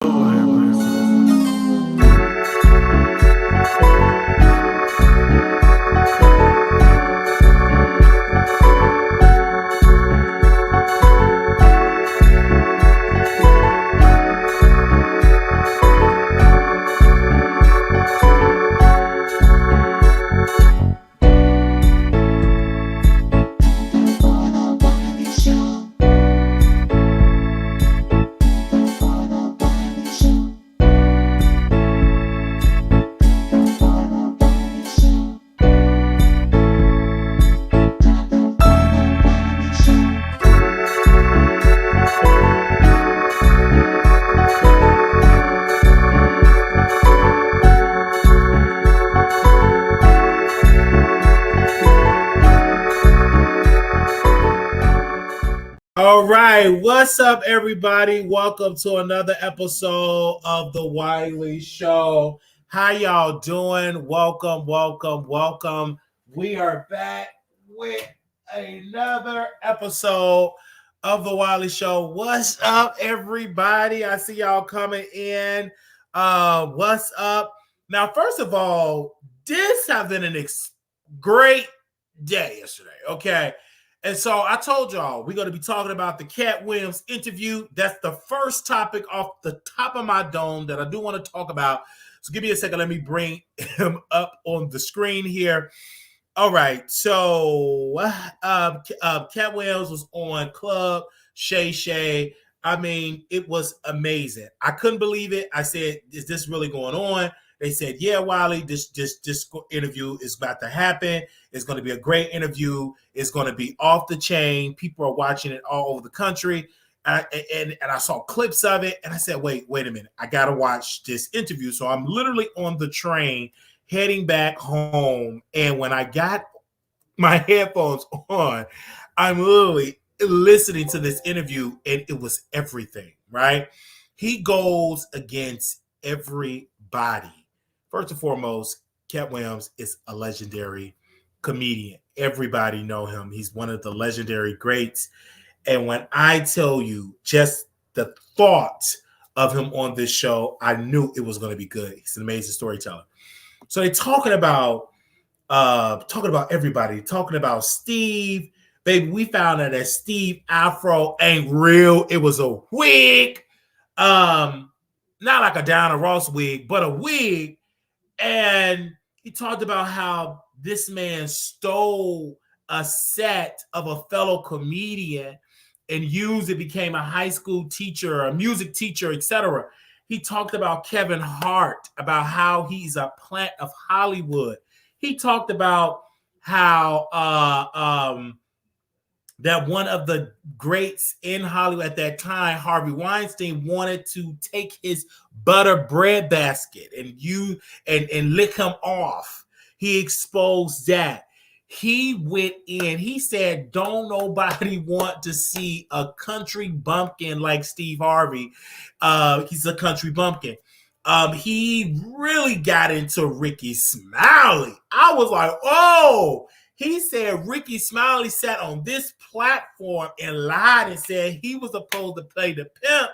All right, what's up, everybody? Welcome to another episode of the Wiley Show. How y'all doing? Welcome. We are back with another episode of the Wiley Show. What's up, everybody? I see y'all coming in. What's up? Now, first of all, this has been a great day yesterday. Okay. And so I told y'all we're going to be talking about the Katt Williams interview. That's the first topic off the top of my dome that I do want to talk about. So give me a second. Let me bring him up on the screen here. All right. So Katt Williams was on Club Shay. I mean, it was amazing. I couldn't believe it. I said, is this really going on? They said, yeah, Wiley, this interview is about to happen. It's going to be a great interview. It's going to be off the chain. People are watching it all over the country. And I saw clips of it. And I said, wait a minute. I got to watch this interview. So I'm literally on the train heading back home. And when I got my headphones on, I'm literally listening to this interview. And it was everything, right? He goes against everybody. First and foremost, Katt Williams is a legendary comedian. Everybody know him. He's one of the legendary greats. And when I tell you just the thought of him on this show, I knew it was going to be good. He's an amazing storyteller. So they're talking about everybody, talking about Steve. Baby, we found out that Steve Afro ain't real. It was a wig. Not like a Diana Ross wig, but a wig. And he talked about how this man stole a set of a fellow comedian and used it, became a high school teacher, a music teacher, etc. He talked about Kevin Hart, about how he's a plant of Hollywood. He talked about how that one of the greats in Hollywood at that time, Harvey Weinstein, wanted to take his butter bread basket and lick him off. He exposed that. He went in. He said, don't nobody want to see a country bumpkin like Steve Harvey. He's a country bumpkin. He really got into Ricky Smiley. I was like, oh. He said Ricky Smiley sat on this platform and lied and said he was supposed to play the pimp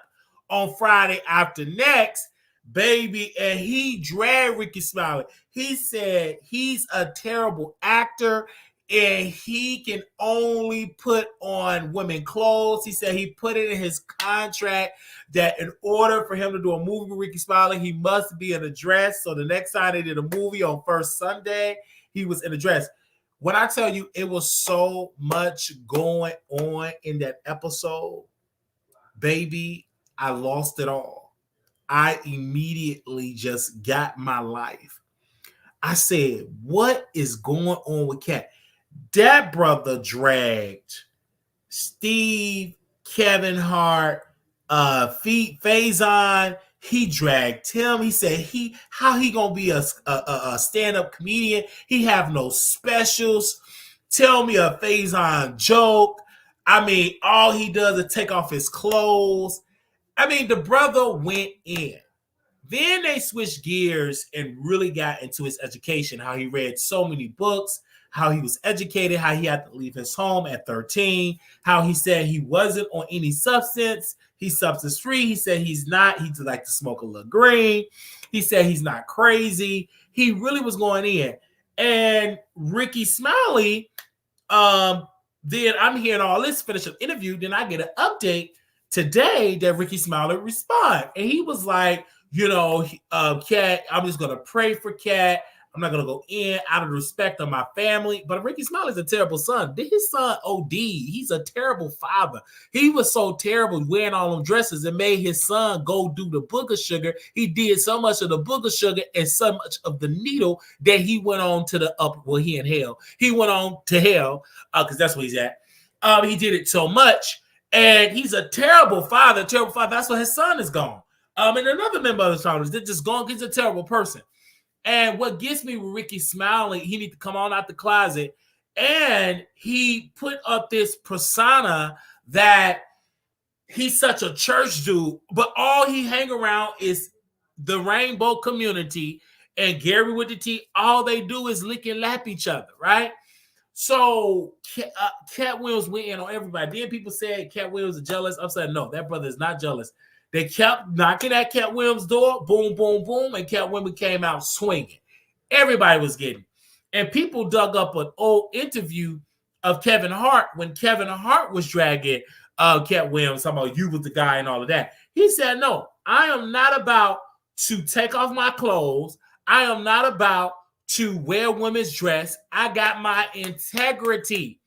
on Friday After Next, baby, and he dragged Ricky Smiley. He said he's a terrible actor and he can only put on women clothes. He said he put it in his contract that in order for him to do a movie with Ricky Smiley, he must be in a dress. So the next time they did a movie on First Sunday, he was in a dress. When I tell you it was so much going on in that episode, baby, I lost it all. I immediately just got my life. I said, what is going on with Katt? That brother dragged Steve, Kevin Hart, Faison. He dragged him. He said how he gonna be a stand-up comedian? He have no specials. Tell me a Faison joke. I mean, all he does is take off his clothes. I mean, the brother went in. Then they switched gears and really got into his education, how he read so many books, how he was educated, how he had to leave his home at 13, how he said he wasn't on any substance. He's substance free. He said he's not. He just like to smoke a little green. He said he's not crazy. He really was going in. And Ricky Smiley, then I'm hearing all this, finish up interview. Then I get an update today that Ricky Smiley respond. And he was like, Katt, I'm just going to pray for Katt. I'm not going to go in out of respect of my family. But Ricky Smiley's a terrible son. Did his son OD? He's a terrible father. He was so terrible wearing all them dresses and made his son go do the booger sugar. He did so much of the booger sugar and so much of the needle that he went on to the he in hell. He went on to hell because that's where he's at. He did it so much. And he's a terrible father. That's why his son is gone. And another member of the family is just gone. He's a terrible person. And what gets me with Ricky Smiley, he need to come on out the closet. And he put up this persona that he's such a church dude, but all he hang around is the rainbow community and Gary with the T. All they do is lick and lap each other, right? So Katt Williams went in on everybody. Then people said Katt Williams is jealous. I'm saying, no, that brother is not jealous. They kept knocking at Katt Williams' door, boom, boom, boom, and Katt Williams came out swinging. Everybody was getting. And people dug up an old interview of Kevin Hart when Kevin Hart was dragging Katt Williams, talking about you was the guy and all of that. He said, no, I am not about to take off my clothes. I am not about to wear women's dress. I got my integrity.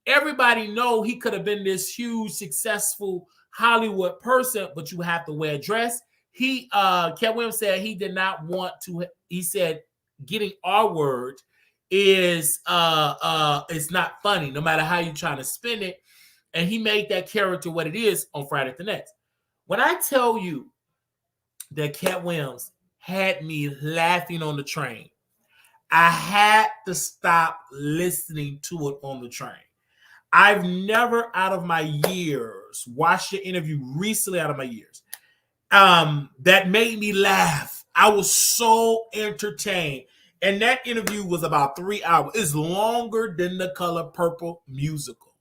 Everybody know he could have been this huge, successful Hollywood person, but you have to wear a dress. Katt Williams said he did not want to. He said getting our word is not funny, no matter how you're trying to spin it. And he made that character what it is on Friday the Next. When I tell you that Katt Williams had me laughing on the train, I had to stop listening to it on the train. I've never out of my years watched an interview recently out of my years that made me laugh. I was so entertained. And that interview was about 3 hours. It's longer than The Color Purple musical.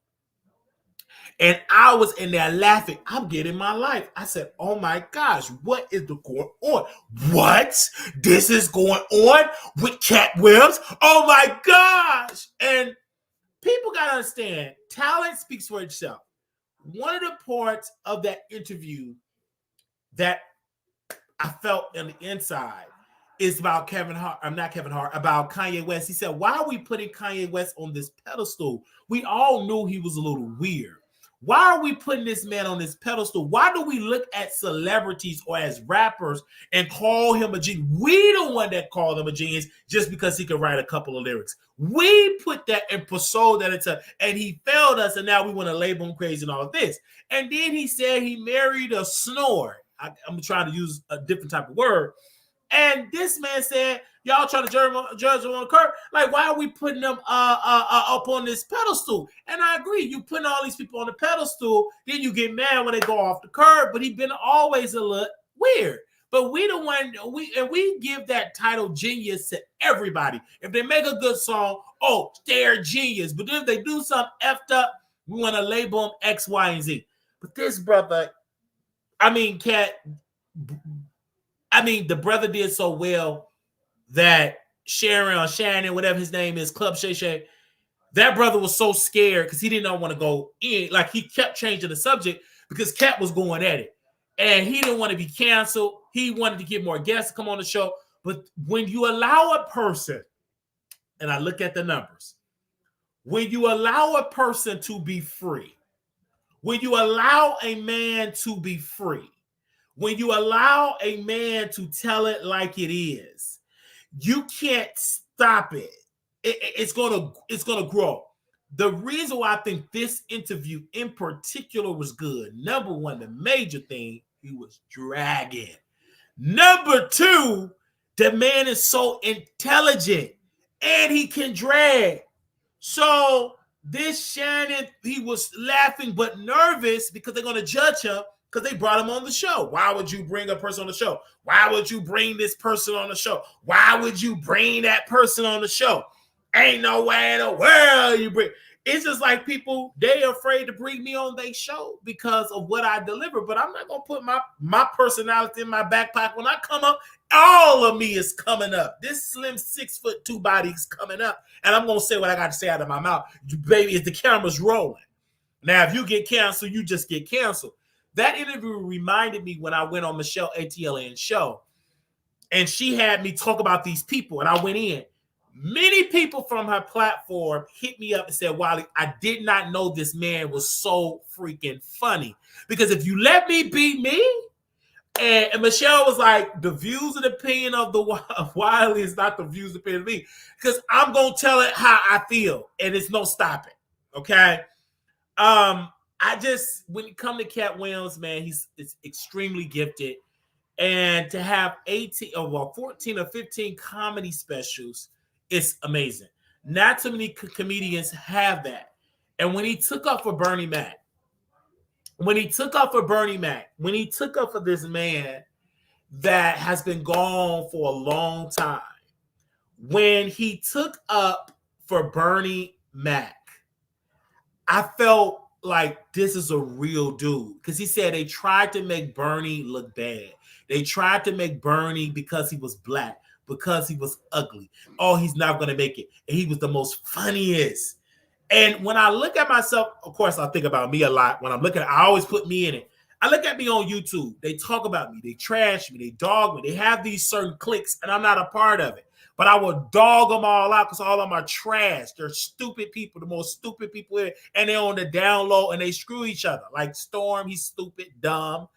And I was in there laughing. I'm getting my life. I said, oh my gosh, what is going on? What? This is going on with Katt Williams? Oh my gosh. And people got to understand, talent speaks for itself. One of the parts of that interview that I felt on the inside is about about Kanye West. He said, why are we putting Kanye West on this pedestal? We all knew he was a little weird. Why are we putting this man on this pedestal? Why do we look at celebrities or as rappers and call him a genius? We the one that called him a genius just because he could write a couple of lyrics. We put that and pursued that and he failed us, and now we want to label him crazy and all of this. And then he said he married a snore. I'm trying to use a different type of word. And this man said, y'all trying to judge him on the curve. Like, why are we putting them up on this pedestal? And I agree. You putting all these people on the pedestal, then you get mad when they go off the curve. But he's been always a little weird. But we the one, we give that title genius to everybody. If they make a good song, oh, they're genius. But then if they do something effed up, we want to label them X, Y, and Z. But this brother, Katt, the brother did so well that Shannon, whatever his name is, Club Shay Shay, that brother was so scared because he did not want to go in. Like, he kept changing the subject because Katt was going at it. And he didn't want to be canceled. He wanted to get more guests to come on the show. But when you allow a person, and I look at the numbers, when you allow a person to be free, when you allow a man to be free, when you allow a man to tell it like it is, you can't stop it. It's gonna grow. The reason why I think this interview in particular was good, number one, the major thing, he was dragging. Number two, the man is so intelligent and he can drag. So this Shannon, he was laughing but nervous because they're going to judge him because they brought him on the show. Why would you bring a person on the show? Why would you bring this person on the show? Why would you bring that person on the show? Ain't no way in the world you bring. It's just like people, they afraid to bring me on their show because of what I deliver. But I'm not gonna put my personality in my back pocket. When I come up, all of me is coming up. This slim 6'2" body is coming up, and I'm gonna say what I got to say out of my mouth. Baby, if the camera's rolling. Now, if you get canceled, you just get canceled. That interview reminded me when I went on Michelle ATLN's show, and she had me talk about these people, and I went in. Many people from her platform hit me up and said, Wiley, I did not know this man was so freaking funny. Because if you let me be me, and Michelle was like, the views and opinion of the Wiley is not the views and opinion of me. Because I'm going to tell it how I feel, and it's no stopping. Okay? I just, when it comes to Katt Williams, man, he's extremely gifted. And to have 14 or 15 comedy specials, it's amazing. Not too many comedians have that. And when he took up for Bernie Mac, when he took up for this man that has been gone for a long time, when he took up for Bernie Mac, I felt like this is a real dude. Because he said they tried to make Bernie look bad. They tried to make Bernie because he was black, because he was ugly. Oh, he's not going to make it. And he was the most funniest. And when I look at myself, of course, I think about me a lot. When I'm looking, I always put me in it. I look at me on YouTube. They talk about me. They trash me. They dog me. They have these certain cliques, and I'm not a part of it. But I will dog them all out because all of them are trash. They're stupid people, the most stupid people in, and they're on the down low, and they screw each other. Like Storm, he's stupid, dumb.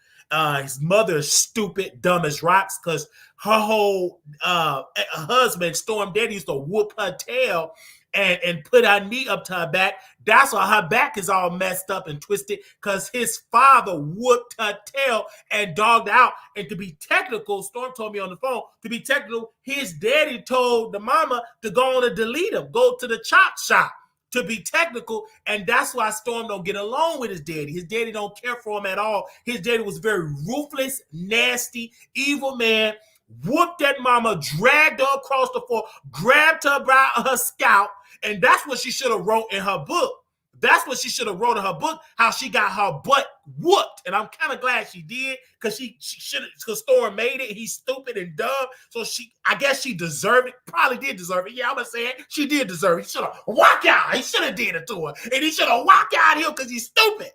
His mother is stupid, dumb as rocks because her whole husband, Storm Daddy, used to whoop her tail and put her knee up to her back. That's why her back is all messed up and twisted because his father whooped her tail and dogged out. And to be technical, Storm told me on the phone, to be technical, his daddy told the mama to go on and delete him, go to the chop shop. To be technical, and that's why Storm don't get along with his daddy. His daddy don't care for him at all. His daddy was very ruthless, nasty, evil man. Whooped that mama, dragged her across the floor, grabbed her by her scalp, and that's what she should have wrote in her book. That's what she should have wrote in her book, how she got her butt whooped. And I'm kind of glad she did, because she should have, because Storm made it. He's stupid and dumb. So I guess she deserved it. Probably did deserve it. Yeah, I'm going to say it. She did deserve it. He should have walked out. He should have did it to her. And he should have walked out here because he's stupid.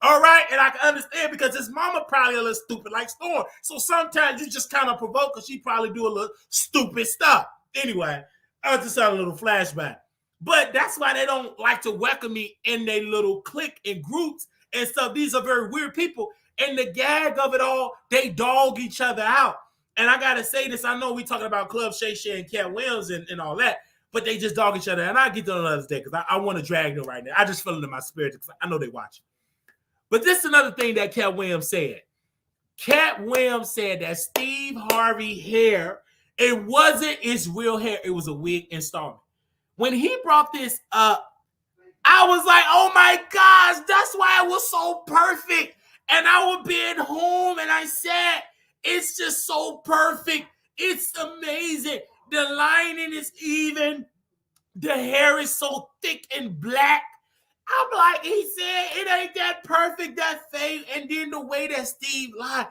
All right, and I can understand because his mama probably a little stupid like Storm. So sometimes you just kind of provoke because she probably do a little stupid stuff. Anyway, I just had a little flashback. But that's why they don't like to welcome me in their little clique and groups and stuff. These are very weird people. And the gag of it all, they dog each other out. And I got to say this. I know we talking about Club Shay Shay and Katt Williams and all that, but they just dog each other. And I'll get to another day because I want to drag them right now. I just feel it in my spirit because I know they watching. But this is another thing that Katt Williams said. Katt Williams said that Steve Harvey hair, it wasn't his real hair. It was a wig installment. When he brought this up, I was like, oh my gosh, that's why it was so perfect. And I would be at home and I said, it's just so perfect. It's amazing. The lining is even. The hair is so thick and black. I'm like, he said, it ain't that perfect, that fade. And then the way that Steve lied.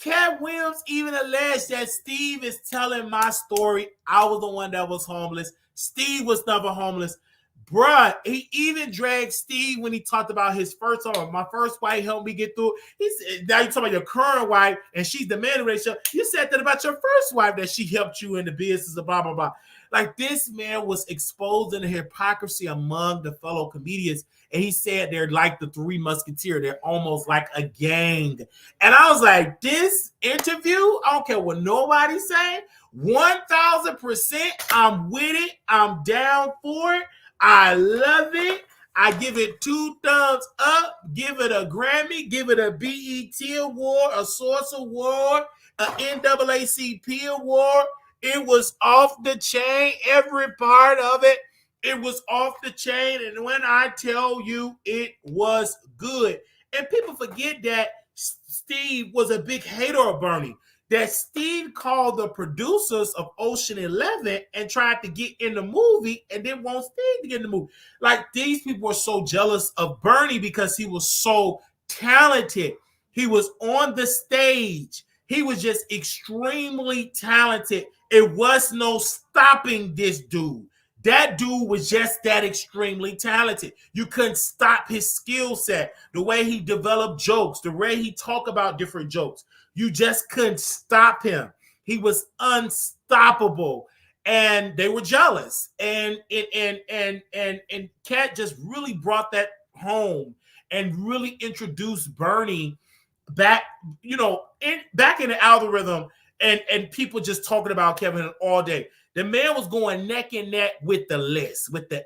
Katt Williams even alleged that Steve is telling my story. I was the one that was homeless. Steve was never homeless. Bruh, he even dragged Steve when he talked about his first home. My first wife helped me get through. He said, now you're talking about your current wife, and she's the man ratio. You said that about your first wife, that she helped you in the business, blah, blah, blah. Like, this man was exposing the hypocrisy among the fellow comedians. And he said they're like the Three Musketeers. They're almost like a gang. And I was like, this interview, I don't care what nobody say, 1,000%, I'm with it. I'm down for it. I love it. I give it 2 thumbs up. Give it a Grammy. Give it a BET award, a Source award, an NAACP award. It was off the chain. Every part of it. It was off the chain. And when I tell you it was good. And people forget that Steve was a big hater of Bernie. that Steve called the producers of Ocean 11 and tried to get in the movie and didn't want Steve to get in the movie. Like, these people were so jealous of Bernie because he was so talented. He was on the stage. He was just extremely talented. It was no stopping this dude. That dude was just that extremely talented. You couldn't stop his skill set, the way he developed jokes, the way he talked about different jokes. You just couldn't stop him. He was unstoppable, and they were jealous. And Katt just really brought that home and really introduced Bernie back, back in the algorithm, and people just talking about Kevin all day. The man was going neck and neck with the list, with the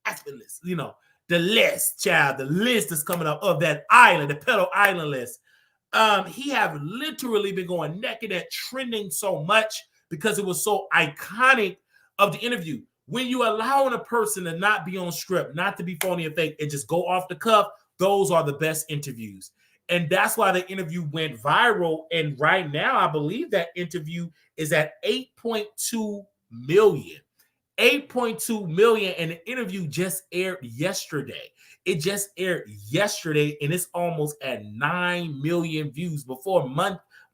Aspen list, the list, child, the list is coming up of that island, the Pedal Island list. He have literally been going neck and neck, trending so much because it was so iconic of the interview. When you allowing a person to not be on script, not to be phony and fake, and just go off the cuff, those are the best interviews. And that's why the interview went viral. And right now, I believe that interview is at 8.2 million. 8.2 million, and the interview just aired yesterday. It just aired yesterday, and it's almost at 9 million views.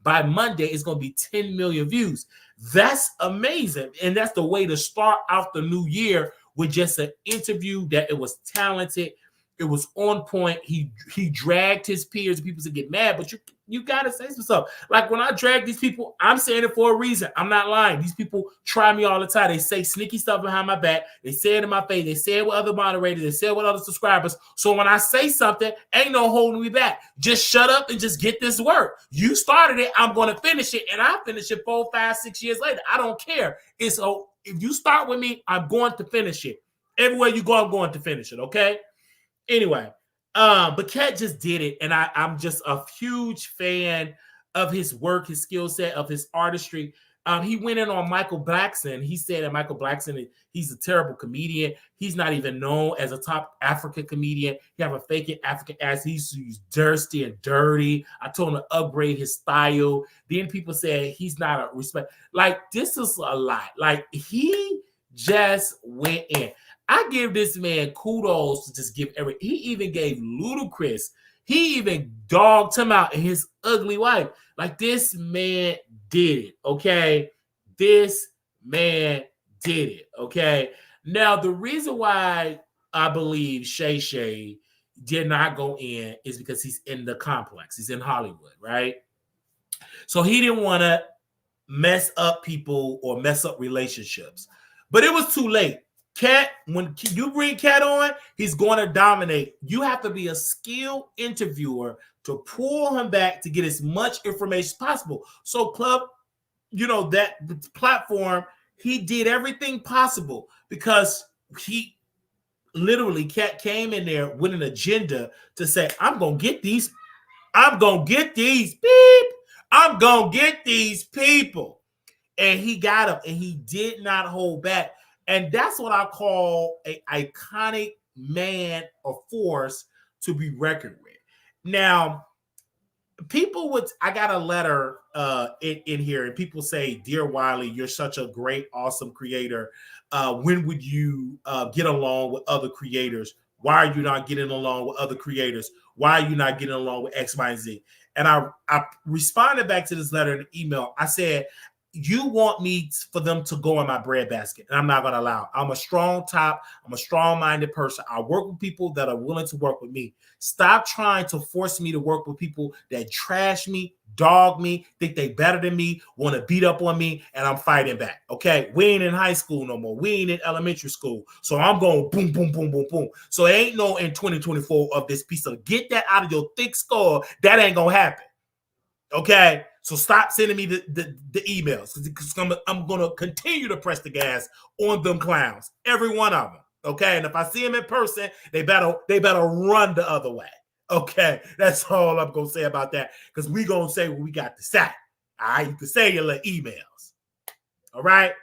By Monday, it's going to be 10 million views. That's amazing, and that's the way to start out the new year, with just an interview that it was talented. It was on point. He dragged his peers. People to get mad, but you gotta say some stuff. Like, when I drag these people, I'm saying it for a reason. I'm not lying. These people try me all the time. They say sneaky stuff behind my back. They say it in my face. They say it with other moderators. They say it with other subscribers. So when I say something, ain't no holding me back. Just shut up and just get this work. You started it. I'm going to finish it, and I'll finish it 4, 5, 6 years later. I don't care. If you start with me, I'm going to finish it. Everywhere you go, I'm going to finish it. Okay. Anyway, but Katt just did it, and I'm just a huge fan of his work, his skill set, of his artistry. He went in on Michael Blackson. He said that Michael Blackson, he's a terrible comedian. He's not even known as a top African comedian. He have a fake African accent. He's thirsty and dirty. I told him to upgrade his style. Then people said he's not a respect. Like, this is a lot. Like, he just went in. I give this man kudos to just give he even gave Ludacris, he even dogged him out and his ugly wife. Like, this man did it, okay? This man did it, okay? Now, the reason why I believe Shay Shay did not go in is because he's in the complex. He's in Hollywood, right? So he didn't want to mess up people or mess up relationships. But it was too late. Katt, when you bring Katt on, he's going to dominate. You have to be a skilled interviewer to pull him back to get as much information as possible. So, Club, that platform, he did everything possible because he literally, Katt came in there with an agenda to say, I'm going to get these people. And he got them, and he did not hold back. And that's what I call an iconic man or force to be reckoned with. Now, I got a letter in here, and people say, Dear Wiley, you're such a great, awesome creator. When would you get along with other creators? Why are you not getting along with other creators? Why are you not getting along with X, Y, and Z? And I responded back to this letter in an email. I said, you want me for them to go in my breadbasket, and I'm not going to allow it. I'm a strong top. I'm a strong-minded person. I work with people that are willing to work with me. Stop trying to force me to work with people that trash me, dog me, think they better than me, want to beat up on me, and I'm fighting back, okay? We ain't in high school no more. We ain't in elementary school. So I'm going boom, boom, boom, boom, boom. So it ain't no in 2024 of this piece of, get that out of your thick skull. That ain't going to happen, okay? So stop sending me the emails, because I'm going to continue to press the gas on them clowns, every one of them, okay? And if I see them in person, they better run the other way, okay? That's all I'm going to say about that, because we going to say what we got to say, all right? You can say your little emails, all right?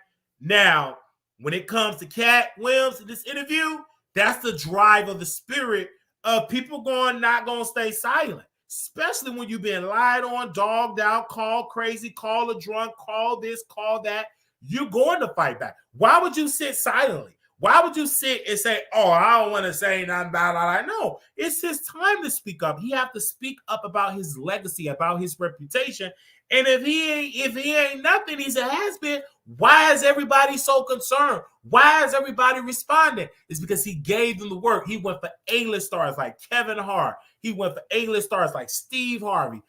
Now, when it comes to Katt Williams in this interview, that's the drive of the spirit of people not going to stay silent. especially when you've been lied on, dogged out, called crazy, called a drunk, called this, called that. You're going to fight back. Why would you sit silently? Why would you sit and say, oh, I don't want to say nothing about it? No, it's his time to speak up. He have to speak up about his legacy, about his reputation. And if he ain't nothing, he's a has-been. Why is everybody so concerned? Why is everybody responding? It's because he gave them the work. He went for A-list stars like Kevin Hart. He went for A-list stars like Steve Harvey.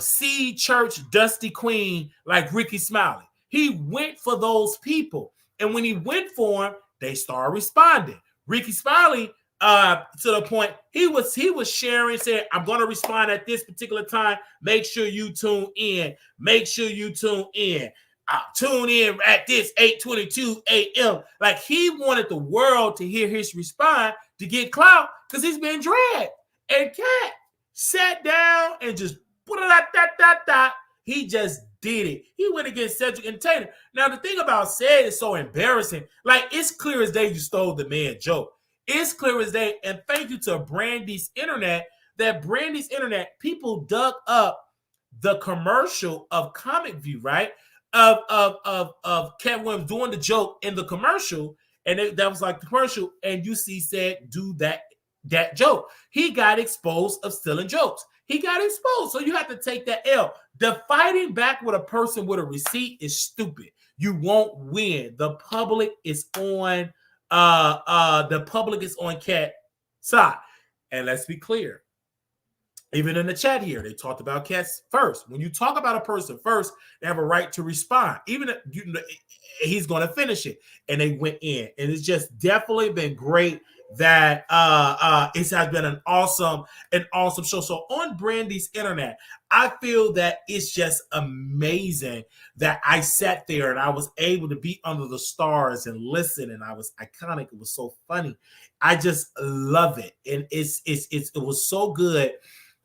C Church Dusty Queen like Ricky Smiley. He went for those people. And when he went for them, they started responding. Ricky Smiley, to the point, he was sharing, saying, I'm going to respond at this particular time. Make sure you tune in. Make sure you tune in. Tune in at this 8:22 a.m. Like he wanted the world to hear his response to get clout because he's been dragged. And Katt sat down and just put it out. He just did it. He went against Cedric Entertainer. Now, the thing about Ced is so embarrassing. Like, it's clear as day you stole the man joke. It's clear as day. And thank you to Brandy's Internet, people dug up the commercial of Comic View, right? Of Katt Williams doing the joke in the commercial. And that was like the commercial. And UC said, do that joke. He got exposed of stealing jokes. He got exposed. So you have to take that L. The fighting back with a person with a receipt is stupid. You won't win. The public is on Katt's side. And let's be clear. Even in the chat here, they talked about Katt's first. When you talk about a person first, they have a right to respond. Even if he's going to finish it. And they went in. And it's just definitely been great that it has been an awesome show. So on Brandy's Internet, I feel that it's just amazing that I sat there and I was able to be under the stars and listen, and I was iconic. It was so funny. I just love it. And it was so good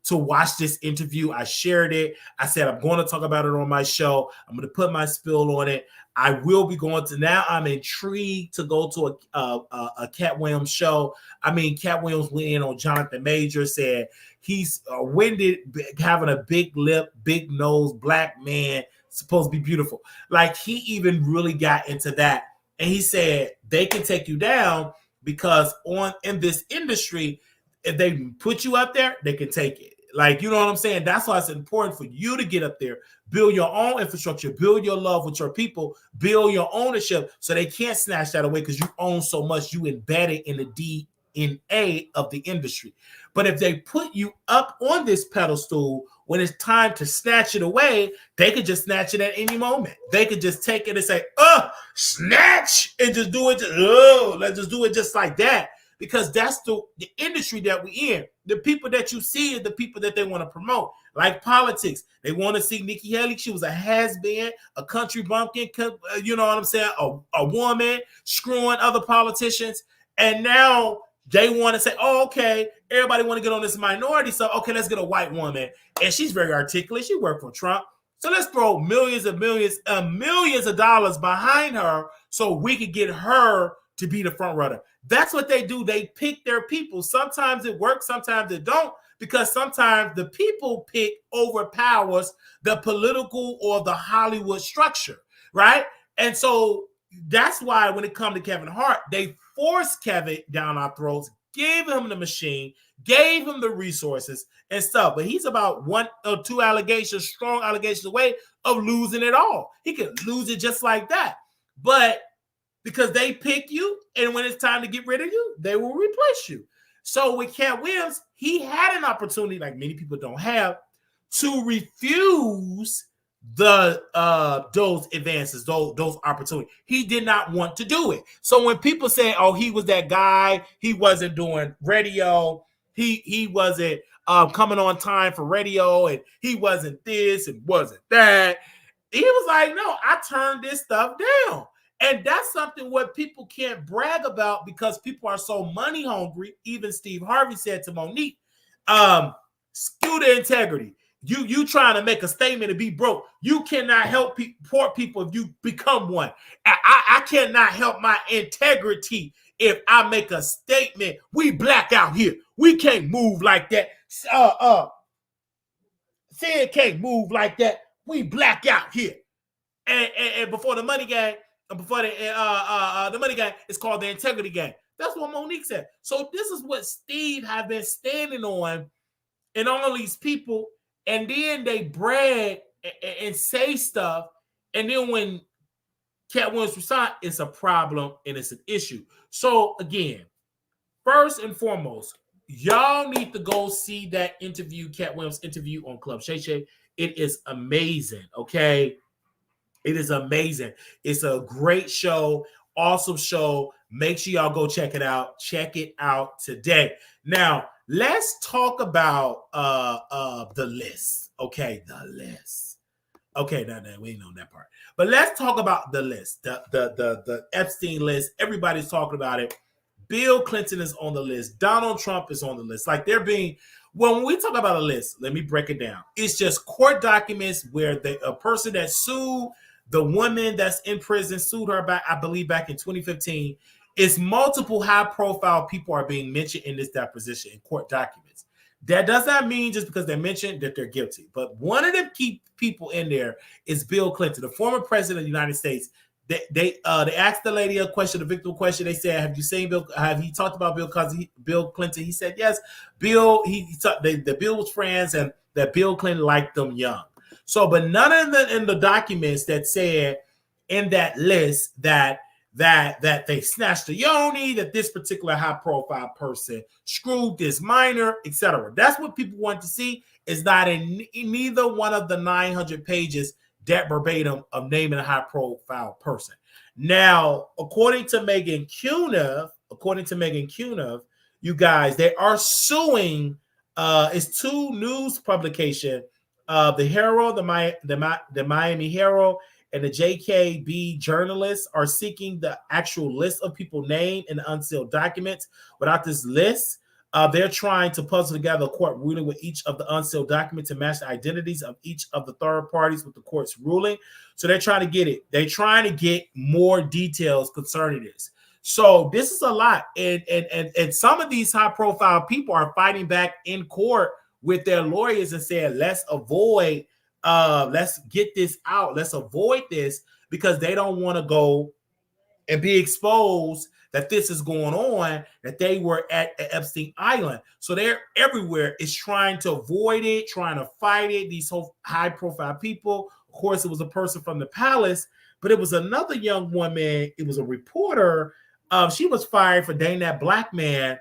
to watch this interview. I shared it. I said, I'm going to talk about it on my show. I'm going to put my spill on it. I will be going to, now I'm intrigued to go to a Katt Williams show. I mean, Katt Williams went in on Jonathan Major, said he's winded, having a big lip, big nose, black man, supposed to be beautiful. Like, he even really got into that. And he said, they can take you down because in this industry, if they put you up there, they can take it. Like, you know what I'm saying? That's why it's important for you to get up there, build your own infrastructure, build your love with your people, build your ownership so they can't snatch that away because you own so much, you embedded in the DNA of the industry. But if they put you up on this pedestal, when it's time to snatch it away, they could just snatch it at any moment. They could just take it and say, snatch, and just do it. Let's just do it just like that. Because that's the industry that we in. The people that you see are the people that they want to promote. Like politics. They want to see Nikki Haley. She was a has-been, a country bumpkin, you know what I'm saying? A woman screwing other politicians. And now they want to say, oh, okay, everybody want to get on this minority stuff. Okay, let's get a white woman. And she's very articulate. She worked for Trump. So let's throw millions of dollars behind her so we could get her to be the front runner. That's what they do. They pick their people. Sometimes it works, sometimes it don't, because sometimes the people pick overpowers the political or the Hollywood structure, right? And so that's why when it comes to Kevin Hart, they forced Kevin down our throats, gave him the machine, gave him the resources and stuff. But he's about 1 or 2 strong allegations away of losing it all. He could lose it just like that. But because they pick you, and when it's time to get rid of you, they will replace you. So with Katt Williams, he had an opportunity, like many people don't have, to refuse those advances, those opportunities. He did not want to do it. So when people say, "Oh, he was that guy," he wasn't doing radio, he wasn't coming on time for radio, and he wasn't this and wasn't that. He was like, "No, I turned this stuff down." And that's something what people can't brag about because people are so money hungry. Even Steve Harvey said to Monique, skew the integrity. You trying to make a statement to be broke. You cannot help poor people if you become one. I cannot help my integrity if I make a statement. We black out here. We can't move like that. Sin can't move like that. We black out here. And before the money gang, before the money gang, it's called the integrity gang. That's what Monique said. So this is what Steve have been standing on, and all these people, and then they brag and say stuff, and then when Katt Williams resign, it's a problem and it's an issue. So again, first and foremost, y'all need to go see that interview, Katt Williams interview on Club Shay Shay. It is amazing, okay? It is amazing. It's a great show, awesome show. Make sure y'all go check it out. Check it out today. Now, let's talk about the list. Okay, the list. Okay, no, we ain't on that part. But let's talk about the list, the Epstein list. Everybody's talking about it. Bill Clinton is on the list. Donald Trump is on the list. Like they're being, when we talk about a list, let me break it down. It's just court documents where a person that sued the woman that's in prison, sued her back, I believe back in 2015. It's multiple high-profile people are being mentioned in this deposition in court documents. That does not mean just because they're mentioned that they're guilty. But one of the key people in there is Bill Clinton, the former president of the United States. They asked the lady a question, the victim question. They said, "Have you seen Bill? Have he talked about Bill Clinton?" He said, "Yes." Bill, the Bill was friends, and that Bill Clinton liked them young. So, but none of in the documents that said in that list that they snatched the yoni, that this particular high-profile person screwed this minor, etc. That's what people want to see. Is not in neither one of the 900 pages that verbatim of naming a high-profile person. Now, according to Megan Cuniff, you guys, they are suing. It's two news publications. The Herald, the Miami Herald, and the JKB journalists are seeking the actual list of people named in the unsealed documents. Without this list, they're trying to puzzle together a court ruling with each of the unsealed documents to match the identities of each of the third parties with the court's ruling. So they're trying to get it. They're trying to get more details concerning this. So this is a lot. And some of these high-profile people are fighting back in court with their lawyers and saying, let's get this out. Let's avoid this, because they don't want to go and be exposed that this is going on, that they were at Epstein Island. So they're everywhere is trying to avoid it, trying to fight it. These whole high-profile people. Of course, it was a person from the palace, but it was another young woman. It was a reporter. She was fired for dating that black man.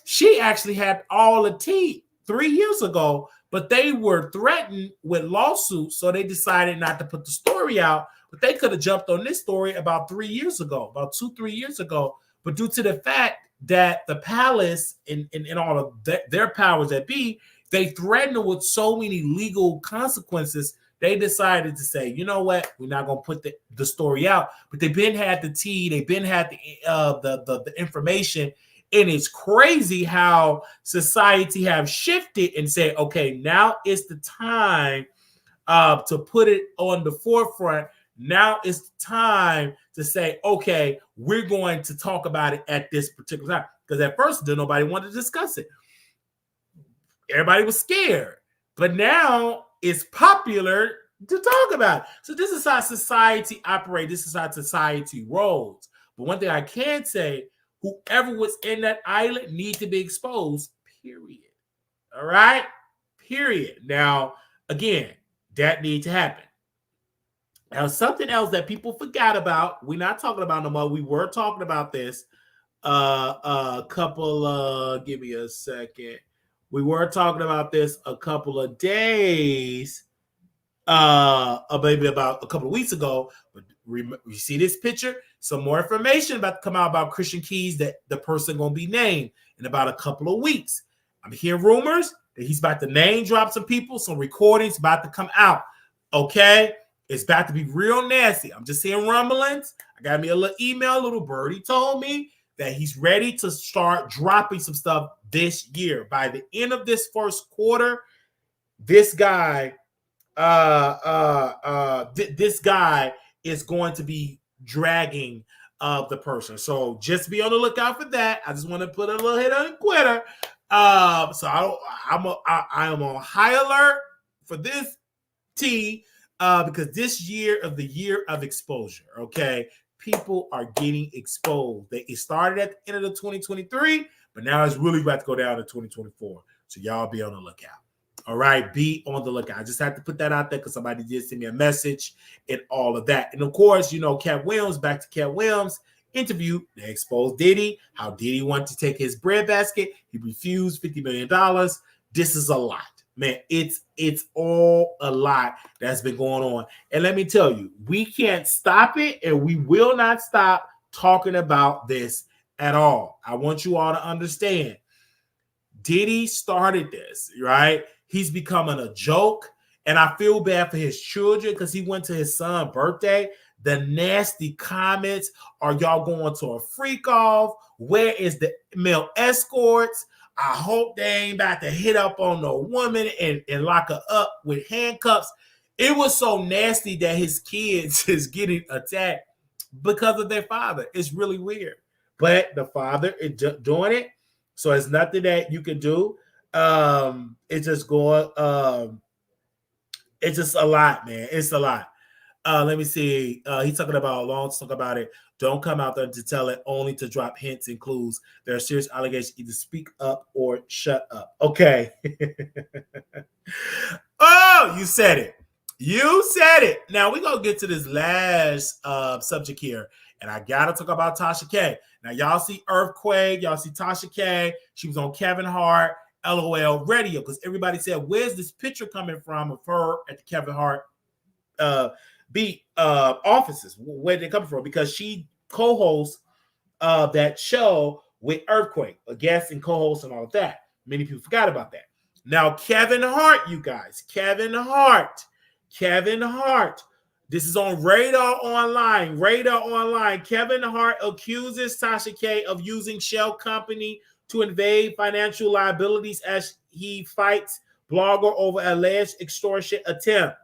She actually had all the tea 3 years ago, but they were threatened with lawsuits, so they decided not to put the story out. But they could have jumped on this story about 3 years ago, about 2-3 years ago. But due to the fact that the palace and all of their powers that be, they threatened with so many legal consequences, they decided to say, you know what, we're not going to put the story out. But they've been had the tea, they've been had the information. And it's crazy how society have shifted and say, okay, now it's the time to put it on the forefront. Now it's the time to say, okay, we're going to talk about it at this particular time. Because at first, nobody wanted to discuss it. Everybody was scared. But now it's popular to talk about it. So this is how society operates. This is how society rolls. But one thing I can say, whoever was in that island need to be exposed, period. All right? Period. Now, again, that needs to happen. Now, something else that people forgot about, we're not talking about no more. We were talking about this give me a second. We were talking about this a couple of days, maybe about a couple of weeks ago. But you see this picture? Some more information about to come out about Christian Keys, that the person going to be named in about a couple of weeks. I'm hearing rumors that he's about to name drop some people, some recordings about to come out. Okay? It's about to be real nasty. I'm just hearing rumblings. I got me a little email. Little birdie told me that he's ready to start dropping some stuff this year. By the end of this first quarter, this guy is going to be dragging the person. So just be on the lookout for that. I just want to put a little hit on Twitter. So I am on high alert for this tea because this year of the year of exposure, okay? People are getting exposed. It started at the end of the 2023, but now it's really about to go down to 2024. So y'all be on the lookout. All right, be on the lookout. I just have to put that out there because somebody did send me a message and all of that. And of course, Katt Williams, back to Katt Williams interview, they exposed Diddy, how Diddy wanted to take his breadbasket. He refused $50 million. This is a lot. Man, it's all a lot that's been going on. And let me tell you, we can't stop it, and we will not stop talking about this at all. I want you all to understand. Diddy started this, right? He's becoming a joke, and I feel bad for his children because he went to his son's birthday. The nasty comments, are y'all going to a freak off? Where is the male escorts? I hope they ain't about to hit up on no woman and lock her up with handcuffs. It was so nasty that his kids is getting attacked because of their father. It's really weird. But the father is doing it. So it's nothing that you can do. It's just going, it's just a lot, man. It's a lot. Let me see. He's talking about long talk about it. Don't come out there to tell it, only to drop hints and clues. There are serious allegations. Either speak up or shut up. Okay. Oh, you said it. You said it. Now we're gonna get to this last subject here, and I gotta talk about Tasha K. Now y'all see Earthquake, y'all see Tasha K. She was on Kevin Hart, LOL Radio, because everybody said, "Where's this picture coming from of her at the Kevin Hart beat offices? Where did it come from?" Because she co-hosts that show with Earthquake, a guest and co-host and all of that. Many people forgot about that. Now Kevin Hart, you guys, Kevin Hart. This is on Radar Online. Kevin Hart accuses Tasha K of using shell company to evade financial liabilities as he fights blogger over alleged extortion attempt.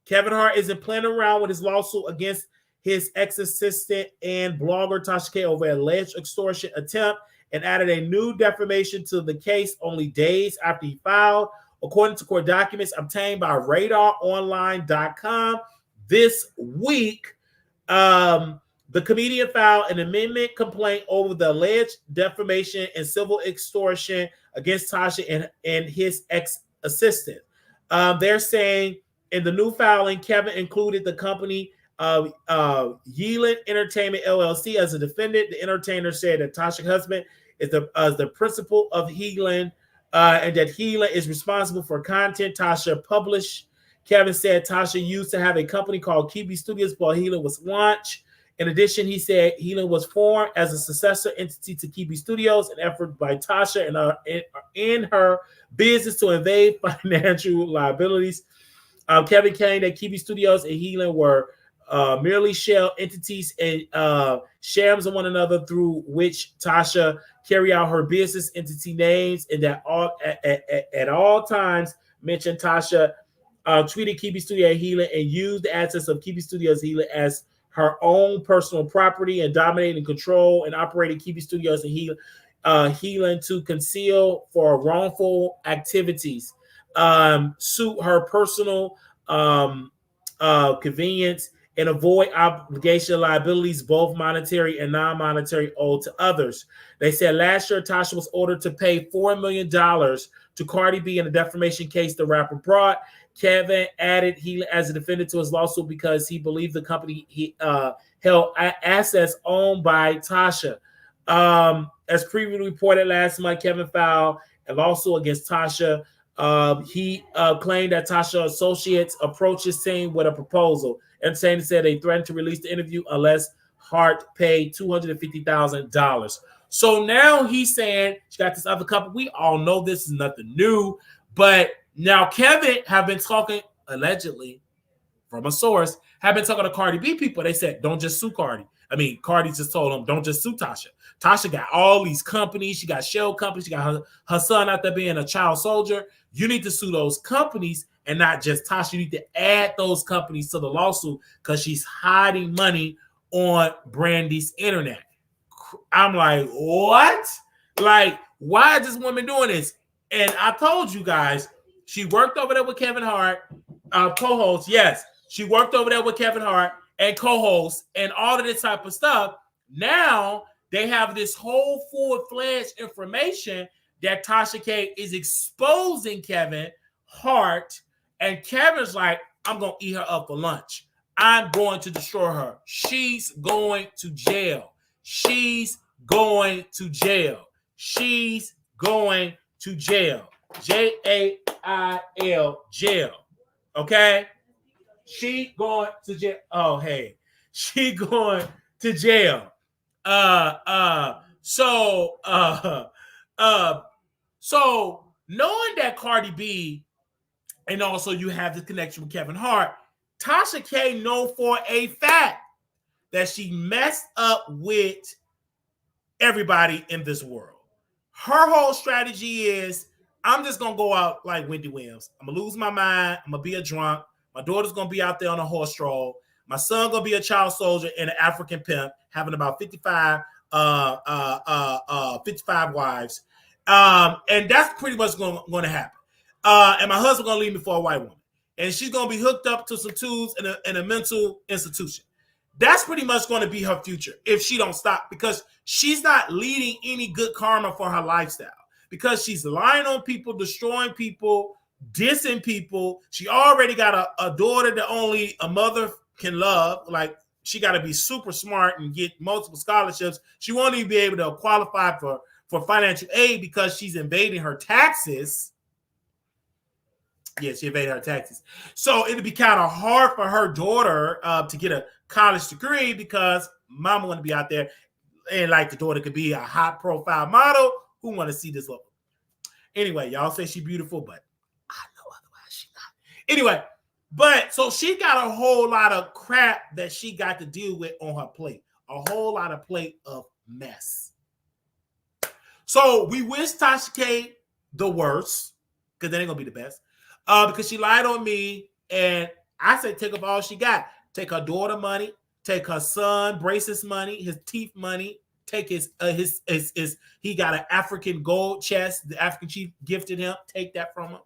Kevin Hart isn't playing around with his lawsuit against his ex-assistant and blogger Tasha K over alleged extortion attempt and added a new defamation to the case only days after he filed. According to court documents obtained by RadarOnline.com this week, the comedian filed an amendment complaint over the alleged defamation and civil extortion against Tasha and his ex-assistant. They're saying in the new filing, Kevin included the company Yeelan Entertainment LLC as a defendant. The entertainer said that Tasha's husband is the principal of Yeelan and that Yeelan is responsible for content Tasha published. Kevin said Tasha used to have a company called Kibi Studios while Yeelan was launched. In addition, he said Yeelan was formed as a successor entity to Kibi Studios, an effort by Tasha in her business to evade financial liabilities. Kevin claimed that Kibi Studios and Yeelan were merely shell entities and shams of one another through which Tasha carried out her business entity names, and that at all times mentioned Tasha treated Kibi Studio Yeelan and used the assets of Kibi Studios Yeelan as her own personal property and dominated and control and operated Kibi Studios and Yeelan to conceal for wrongful activities, suit her personal convenience, and avoid obligation liabilities, both monetary and non-monetary, owed to others. They said last year Tasha was ordered to pay $4 million to Cardi B in a defamation case the rapper brought. Kevin added Yeelan as a defendant to his lawsuit because he believed the company held assets owned by Tasha. As previously reported last month, Kevin filed a lawsuit against Tasha. He claimed that Tasha Associates approached his team with a proposal. Entertainment said they threatened to release the interview unless Hart paid $250,000. So now he's saying she got this other couple. We all know this is nothing new, but now Kevin have been talking, allegedly, from a source, have been talking to Cardi B people. They said, don't just sue Cardi. I mean, Cardi just told them, don't just sue Tasha. Tasha got all these companies. She got shell companies. She got her son out there being a child soldier. You need to sue those companies and not just Tasha. You need to add those companies to the lawsuit because she's hiding money on Brandy's internet. I'm like, what? Like, why is this woman doing this? And I told you guys, She worked over there with Kevin Hart, co-host. Yes, she worked over there with Kevin Hart and co-host and all of this type of stuff. Now they have this whole full-fledged information that Tasha K is exposing Kevin Hart, and Kevin's like, I'm gonna eat her up for lunch. I'm going to destroy her. She's going to jail. She's going to jail. She's going to jail. Jail, jail. Okay? She going to jail. Oh, hey. She going to jail. So knowing that Cardi B, and also you have this connection with Kevin Hart, Tasha K known for a fact that she messed up with everybody in this world. Her whole strategy is, I'm just going to go out like Wendy Williams. I'm going to lose my mind. I'm going to be a drunk. My daughter's going to be out there on a horse stroll. My son going to be a child soldier and an African pimp, having about 55 wives. And that's pretty much going to happen. And my husband going to leave me for a white woman. And she's going to be hooked up to some tools in a mental institution. That's pretty much going to be her future if she don't stop, because she's not leading any good karma for her lifestyle, because she's lying on people, destroying people, dissing people. She already got a daughter that only a mother can love. Like, she got to be super smart and get multiple scholarships. She won't even be able to qualify for financial aid because she's evading her taxes. Yeah, she evaded her taxes. So it'd be kind of hard for her daughter to get a college degree, because mama want to be out there, and like the daughter could be a hot profile model. Who want to see this look? Anyway, y'all say she's beautiful, but I know otherwise she's not. Anyway, but so she got a whole lot of crap that she got to deal with on her plate. A whole lot of plate of mess. So we wish Tasha K the worst, because that ain't gonna be the best. Because she lied on me, and I said take up all she got. Take her daughter money, take her son braces money, his teeth money, take his he got an African gold chest, the African chief gifted him, take that from him.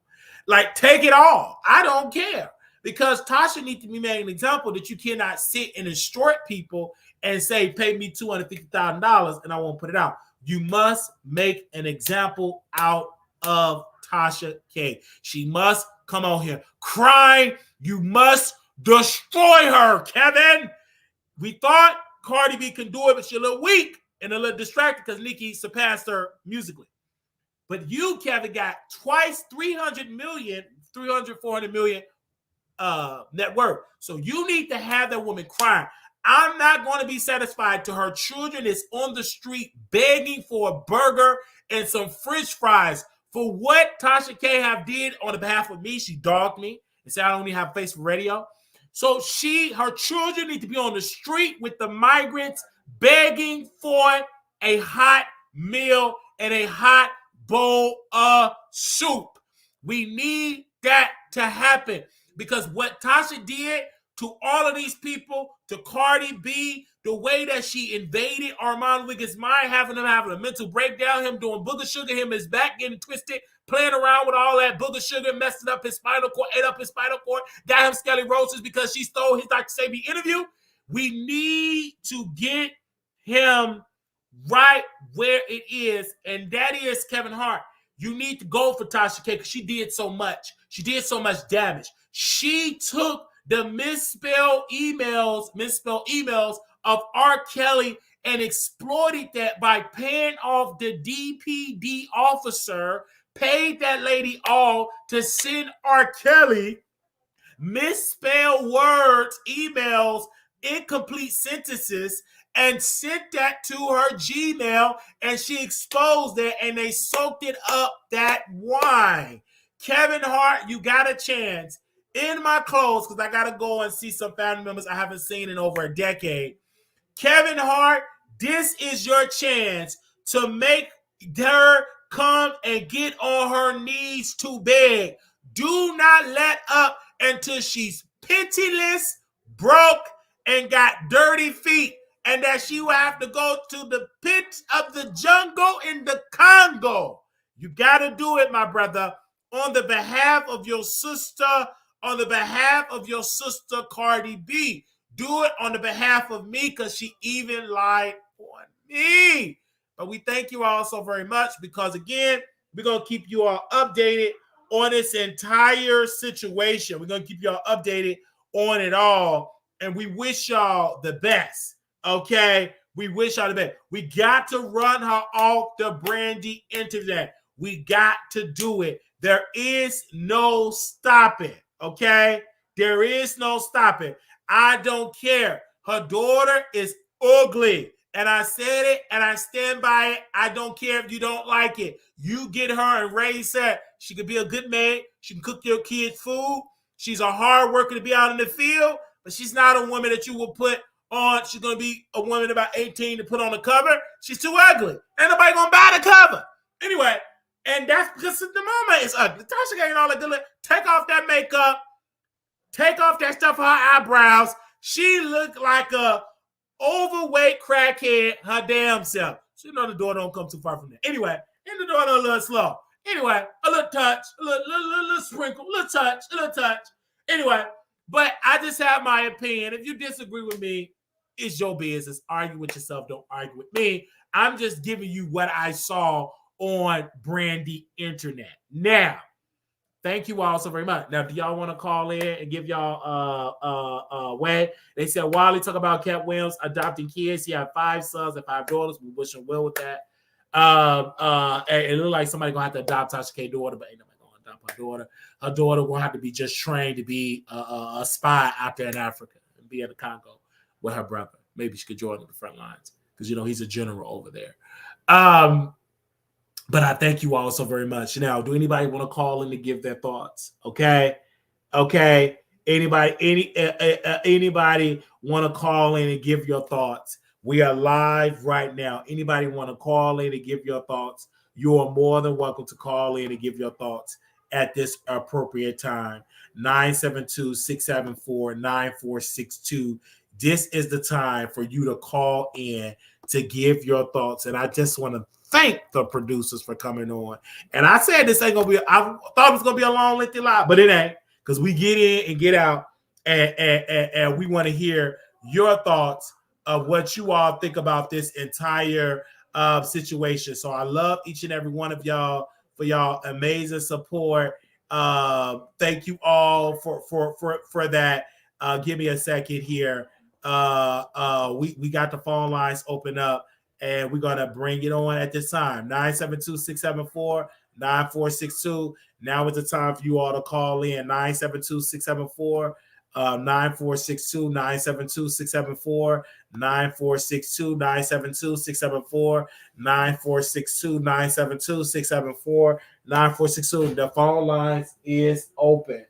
Like, take it all. I don't care. Because Tasha needs to be made an example that you cannot sit and extort people and say, pay me $250,000 and I won't put it out. You must make an example out of Tasha K. She must come on here crying. You must destroy her, Kevin. We thought Cardi B can do it, but she's a little weak and a little distracted because Nicki surpassed her musically. But you, Kevin, got twice 400 million net worth. So you need to have that woman crying. I'm not going to be satisfied till her children is on the street begging for a burger and some French fries for what Tasha K have did on the behalf of me. She dogged me and said I don't even have a face for radio. So her children need to be on the street with the migrants begging for a hot meal and a hot bowl of soup. We need that to happen, because what Tasha did to all of these people, to Cardi B, the way that she invaded Armand Wiggins' mind, having him having a mental breakdown, him doing booger sugar, him his back getting twisted, playing around with all that booger sugar, messing up his spinal cord, ate up his spinal cord, got him scoliosis because she stole his Dr. Sebi interview. We need to get him right where it is, and that is Kevin Hart. You need to go for Tasha K because she did so much. She did so much damage. She took the misspelled emails of R. Kelly and exploited that by paying off the DPD officer, paid that lady all to send R. Kelly misspelled words, emails, incomplete sentences, and sent that to her Gmail, and she exposed it, and they soaked it up that wine. Kevin Hart, you got a chance. In my clothes, because I got to go and see some family members I haven't seen in over a decade. Kevin Hart, this is your chance to make her come and get on her knees to beg. Do not let up until she's pitiless, broke, and got dirty feet, and that she will have to go to the pit of the jungle in the Congo. You got to do it, my brother. on the behalf of your sister, on the behalf of your sister Cardi B. Do it on the behalf of me because she even lied on me. But we thank you all so very much because, again, we're going to keep you all updated on this entire situation. We're going to keep you all updated on it all. And we wish y'all the best, okay? We wish y'all the best. We got to run her off the Brandy internet. We got to do it. There is no stopping, okay? There is no stopping. I don't care. Her daughter is ugly. And I said it and I stand by it. I don't care if you don't like it. You get her and raise her. She could be a good maid. She can cook your kids food. She's a hard worker to be out in the field, but she's not a woman that you will put on. She's going to be a woman about 18 to put on the cover. She's too ugly. Ain't nobody going to buy the cover. Anyway, and that's because the mama is ugly. Tasha K ain't all that good. Take off that makeup. Take off that stuff for her eyebrows. She looked like a overweight crackhead her damn self. She know the door don't come too far from there. Anyway, and the door a little slow. Anyway, a little touch, a little sprinkle, a little touch. Anyway, but I just have my opinion. If you disagree with me, it's your business. Argue with yourself. Don't argue with me. I'm just giving you what I saw on Brandy Internet. Now, thank you all so very much. Now, do y'all want to call in and give y'all way? They said Wiley talk about Katt Williams adopting kids. He had 5 sons and 5 daughters. We wish him well with that. And it looked like somebody gonna have to adopt Tasha K's daughter, but ain't nobody gonna adopt her daughter. Her daughter will have to be just trained to be a spy out there in Africa and be in the Congo with her brother. Maybe she could join on the front lines because he's a general over there. But I thank you all so very much. Now, do anybody want to call in to give their thoughts? Okay. Anybody want to call in and give your thoughts? We are live right now. Anybody want to call in and give your thoughts? You are more than welcome to call in and give your thoughts at this appropriate time. 972-674-9462. This is the time for you to call in to give your thoughts. And I just want to thank the producers for coming on. And I said this ain't gonna be, I thought it was gonna be a long, lengthy live, but it ain't, because we get in and get out, and we want to hear your thoughts of what you all think about this entire situation. So I love each and every one of y'all for y'all amazing support. Thank you all for that. Give me a second here. We got the phone lines open up, and we're going to bring it on at this time. 972-674-9462. Now is the time for you all to call in. 972-674-9462. 972-674-9462. 972-674-9462. 972-674-9462. The phone lines is open.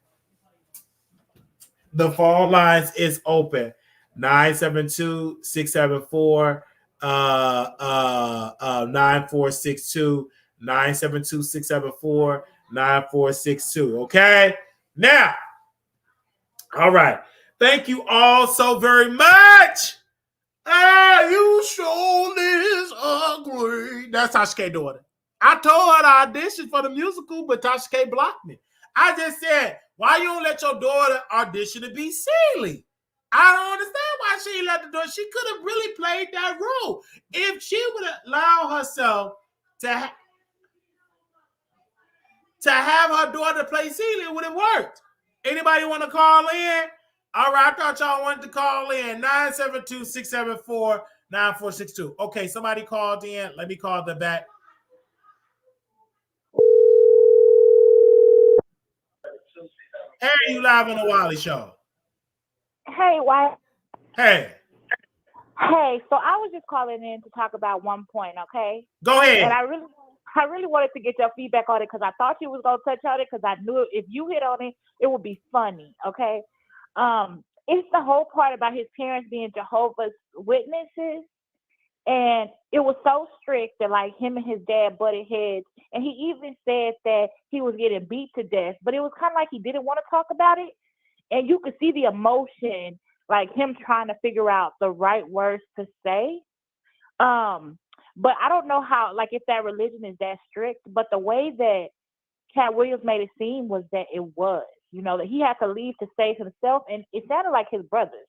The phone lines is open. 972-674 9462. 972-674-9462. Okay. Now, all right. Thank you all so very much. You surely is ugly. That's Tasha K's daughter. I told her to audition for the musical, but Tasha K blocked me. I just said, why you don't let your daughter audition to be Smiley? I don't understand why she let the door. She could have really played that role. If she would allow herself to have her daughter play Smiley, it would have worked. Anybody want to call in? All right, I thought y'all wanted to call in. 972-674-9462. Okay, somebody called in. Let me call them back. Hey, you live on the Wiley Show. Hey, why? Hey. Hey, so I was just calling in to talk about one point, okay? Go ahead. And I really wanted to get your feedback on it because I thought you was gonna touch on it because I knew if you hit on it, it would be funny, okay? It's the whole part about his parents being Jehovah's Witnesses, and it was so strict that like him and his dad butted heads, and he even said that he was getting beat to death, but it was kind of like he didn't want to talk about it, and you could see the emotion, like him trying to figure out the right words to say. But I don't know how, like if that religion is that strict, but the way that Cat Williams made it seem was that it was, that he had to leave to save himself, and it sounded like his brothers.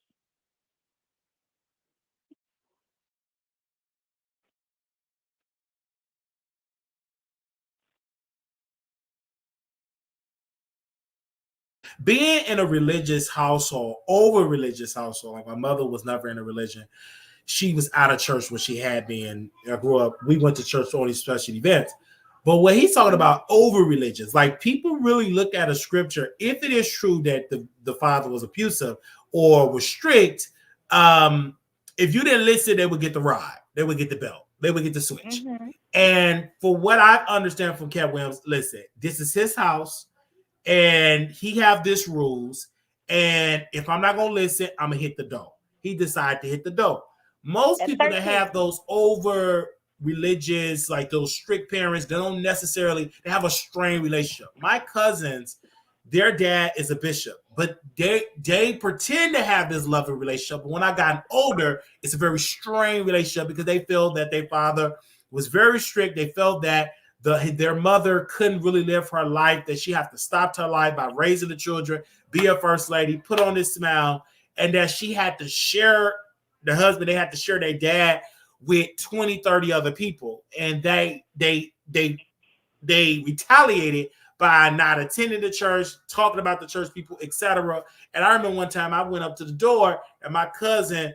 Being in a religious household, over religious household, like my mother was never in a religion. She was out of church when she had been. I grew up, we went to church for only special events. But what he's talking about over religious, like people really look at a scripture, if it is true that the father was abusive or was strict, if you didn't listen, they would get the rod, they would get the belt, they would get the switch. Mm-hmm. And for what I understand from Katt Williams, listen, this is his house and he have this rules. And if I'm not gonna listen, I'm gonna hit the door. He decided to hit the door. Most At people that 13. have those over religious, like those strict parents, they don't necessarily, they have a strained relationship. My cousins, their dad is a bishop, but they pretend to have this loving relationship. But when I got older, it's a very strained relationship because they feel that their father was very strict. They felt that their mother couldn't really live her life, that she had to stop her life by raising the children, be a first lady, put on this smile, and that she had to share the husband, they had to share their dad with 20, 30 other people. And they retaliated by not attending the church, talking about the church people, etc. And I remember one time I went up to the door and my cousin,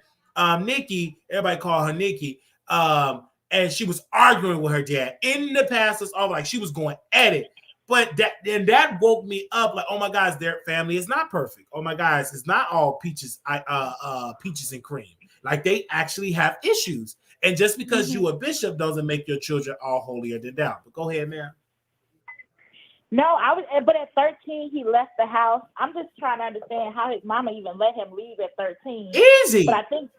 Nikki, everybody called her Nikki, and she was arguing with her dad in the pastors, all like she was going at it. But that woke me up like, oh my gosh, their family is not perfect. Oh my gosh, it's not all peaches and cream. Like they actually have issues. And just because you a bishop doesn't make your children all holier than thou. But go ahead, man. No, but at 13, he left the house. I'm just trying to understand how his mama even let him leave at 13. Easy. But I think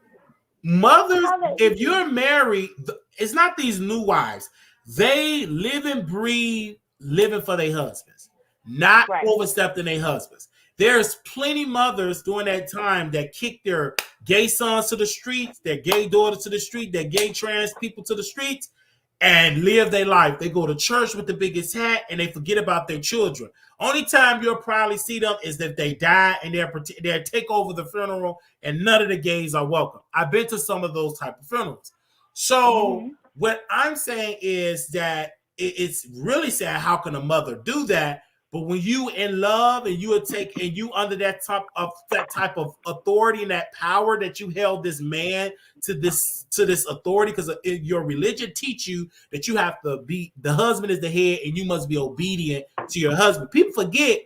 mothers, if you're married, it's not these new wives. They live and breathe living for their husbands, not overstepping their husbands. There's plenty mothers during that time that kick their gay sons to the streets, their gay daughters to the street, their gay trans people to the streets, and live their life. They go to church with the biggest hat and they forget about their children. Only time you'll probably see them is if they die and they'll take over the funeral and none of the gays are welcome. I've been to some of those type of funerals. So what I'm saying is that it's really sad. How can a mother do that? But when you in love and you under that type of authority and that power that you held this man to this authority, because your religion teach you that you have to be, the husband is the head and you must be obedient to your husband. People forget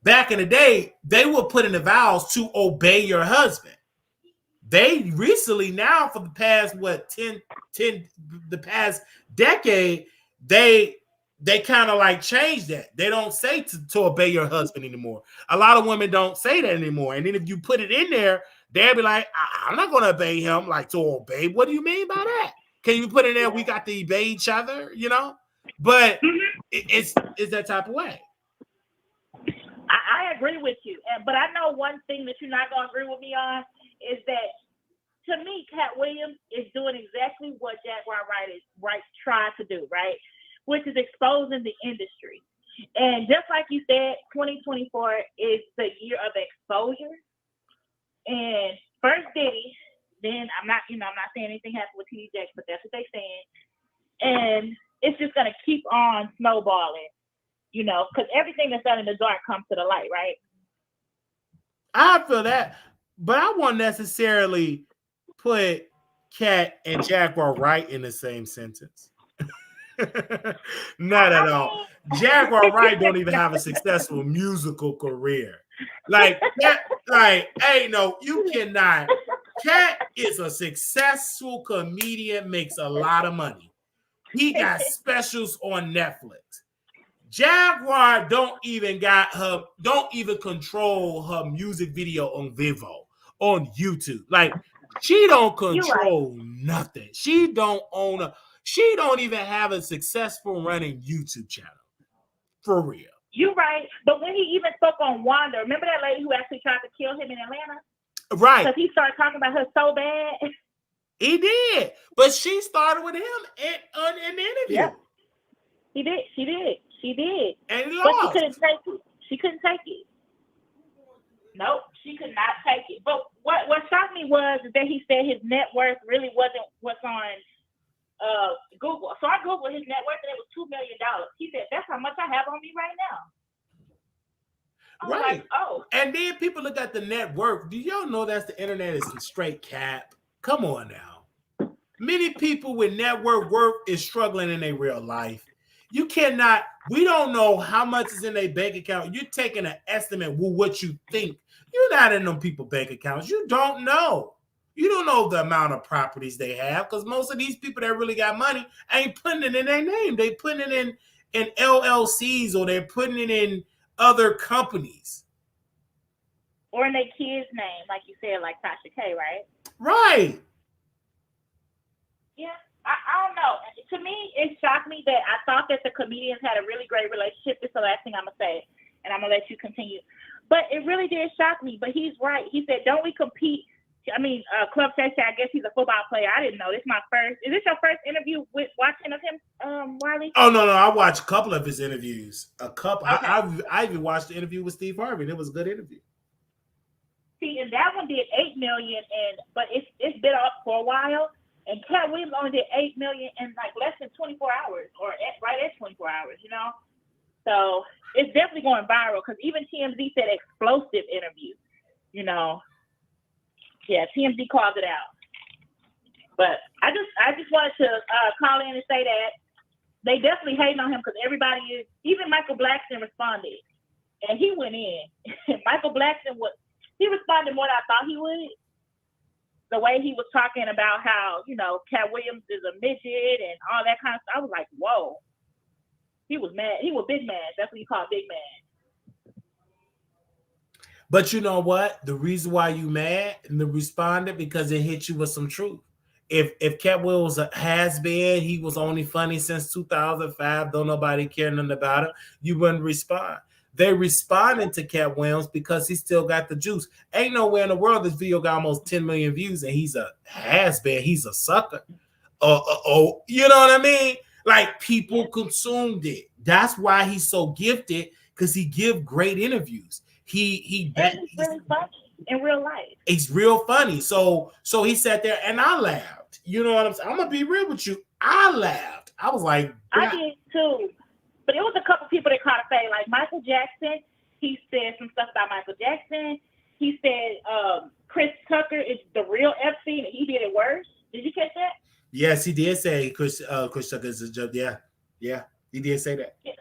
back in the day they were put in the vows to obey your husband. They recently now for the past the past decade they kind of like changed that. They don't say to obey your husband anymore. A lot of women don't say that anymore. And then if you put it in there, they'll be like, I'm not going to obey him. Like, to obey? What do you mean by that? Can you put in there, we got to obey each other, But it's that type of way. I agree with you. But I know one thing that you're not going to agree with me on is that, to me, Katt Williams is doing exactly what Jaguar Wright tried to do, right? Which is exposing the industry. And just like you said, 2024 is the year of exposure. And first Diddy, then I'm not saying anything happened with TD Jakes, but that's what they're saying. And it's just gonna keep on snowballing, because everything that's done in the dark comes to the light, right? I feel that, but I won't necessarily put Katt and Jaguar Wright in the same sentence. Not at all. Jaguar Wright don't even have a successful musical career. Like that, you cannot. Katt is a successful comedian, makes a lot of money. He got specials on Netflix. Jaguar don't even control her music video on Vivo, on YouTube. Like, she don't control nothing. She don't even have a successful running YouTube channel. For real. You're right. But when he even spoke on Wanda, remember that lady who actually tried to kill him in Atlanta? Right. Because he started talking about her so bad. He did. But she started with him in the interview. Yeah. She did. She did. And he But she lost. couldn't take it. She couldn't take it. Nope, she could not take it. But what shocked me was that he said his net worth really wasn't what's on Google. So I Googled his net worth and it was $2 million. He said, that's how much I have on me right now. I was Right. like, oh. And then people look at the net worth. Do y'all know that's the internet is some straight cap? Come on now. Many people with net worth is struggling in their real life. You cannot, we don't know how much is in their bank account. You're taking an estimate with what you think. You're not in them people's bank accounts. You don't know. You don't know the amount of properties they have because most of these people that really got money ain't putting it in their name. They putting it in LLCs or they're putting it in other companies. Or in their kid's name, like you said, like Tasha K, right? Right. Yeah. I don't know. To me, it shocked me that I thought that the comedians had a really great relationship. It's the last thing I'm going to say, and I'm going to let you continue. But it really did shock me. But he's right. He said, don't we compete? I mean, Club Tasha, I guess he's a football player. I didn't know. This is my first. Is this your first interview with watching of him, Wiley? Oh, no. I watched a couple of his interviews. A couple. Okay. I even watched the interview with Steve Harvey. It was a good interview. See, and that one did $8 million, but it's been up for a while. And Katt Williams only did $8 million in like less than 24 hours, or right at 24 hours, you know. So it's definitely going viral because even TMZ said explosive interview, you know. Yeah, TMZ called it out. But I just wanted to call in and say that they definitely hating on him because everybody is. Even Michael Blackson responded, and he went in. Michael Blackson he responded more than I thought he would. The way he was talking about how, you know, Katt Williams is a midget and all that kind of stuff. I was like, whoa. He was mad. He was big mad. That's what you call big mad. But you know what? The reason why you mad and the responded because it hit you with some truth. If Katt Williams has been, he was only funny since 2005. Don't nobody care nothing about him. You wouldn't respond. They responded to Katt Williams because he still got the juice. Ain't nowhere in the world this video got almost 10 million views and he's a has-been. He's a sucker. You know what I mean? Like people consumed it. That's why he's so gifted because he give great interviews. He's really funny in real life. He's real funny. So he sat there and I laughed. You know what I'm saying? I'm gonna be real with you. I laughed. I was like, I did too. But it was a couple people that caught a fade, like Michael Jackson. He said some stuff about Michael Jackson. He said Chris Tucker is the real Epstein, and he did it worse. Did you catch that? Yes, he did say Chris Tucker is a joke. Yeah, he did say that. Yeah.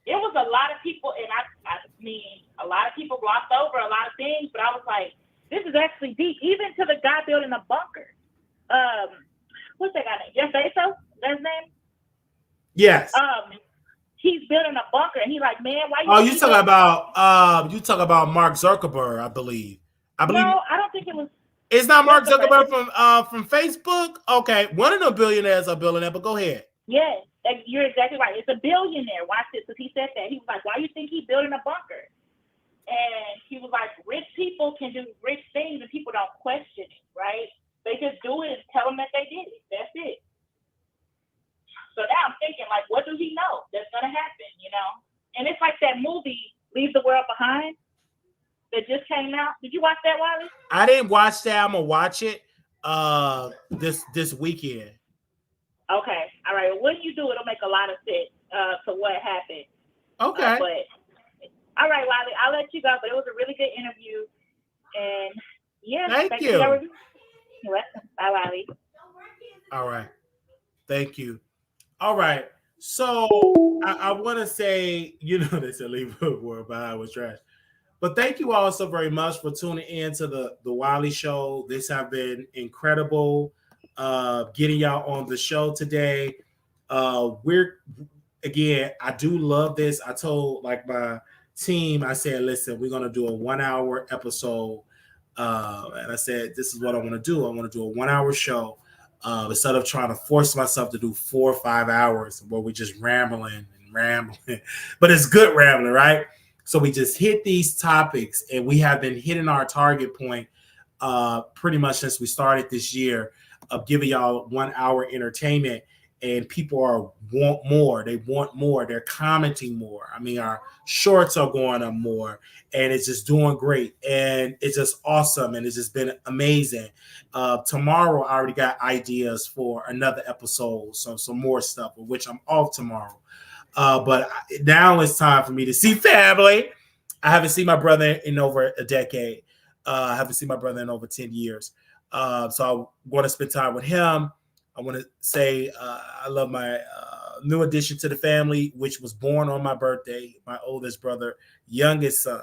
It was a lot of people, and I mean, a lot of people glossed over a lot of things, but I was like, this is actually deep. Even to the guy building a bunker. What's that guy name? Jeff Bezos? That's his name? Yes. He's building a bunker, and he's like, man, why you? Oh, you talk about Mark Zuckerberg, I believe. No, I don't think it was. It's not Mark Zuckerberg from Facebook. Okay, one of the billionaires are building that, but go ahead. Yes, you're exactly right. It's a billionaire. Watch this, because he said that. He was like, why you think he's building a bunker? And he was like, rich people can do rich things, and people don't question it, right? They just do it and tell them that they did it. That's it. So now I'm thinking, like, what does he know that's going to happen, you know? And it's like that movie, Leave the World Behind, that just came out. Did you watch that, Wiley? I didn't watch that. I'm going to watch it this weekend. Okay. All right. Well, when you do, it'll make a lot of sense to what happened. Okay. But all right, Wiley, I'll let you go. But it was a really good interview. And, yeah. Thank you. You're welcome. Bye, Wiley. All right. Thank you. All right. So I want to say, you know, they said leave the world behind with trash. But thank you all so very much for tuning in to the Wiley Show. This has been incredible getting y'all on the show today. I do love this. I told like my team, I said, listen, we're going to do a 1 hour episode. And I said, this is what I want to do. I want to do a 1 hour show. Instead of trying to force myself to do 4 or 5 hours where we're just rambling, but it's good rambling, right? So we just hit these topics and we have been hitting our target point pretty much since we started this year of giving y'all 1 hour entertainment. and people want more. They want more. They're commenting more. I mean, our shorts are going up more, and it's just doing great, and it's just awesome, and it's just been amazing. Tomorrow, I already got ideas for another episode, so some more stuff, of which I'm off tomorrow. But now it's time for me to see family. I haven't seen my brother in over a decade. I haven't seen my brother in over 10 years. So I want to spend time with him. I want to say I love my new addition to the family, which was born on my birthday. My oldest brother, youngest son,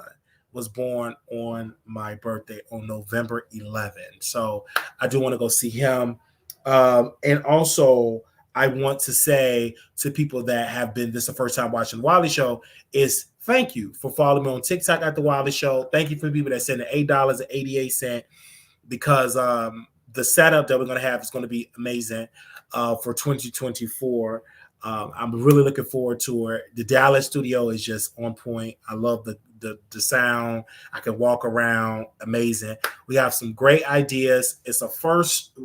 was born on my birthday on November 11th. So I do want to go see him. And also, I want to say to people that have been this the first time watching the Wiley Show is thank you for following me on TikTok at the Wiley Show. Thank you for people that send $8.88 because the setup that we're going to have is going to be amazing for 2024. I'm really looking forward to it. The Dallas studio is just on point. I love the sound. I can walk around. Amazing. We have some great ideas. It's a first.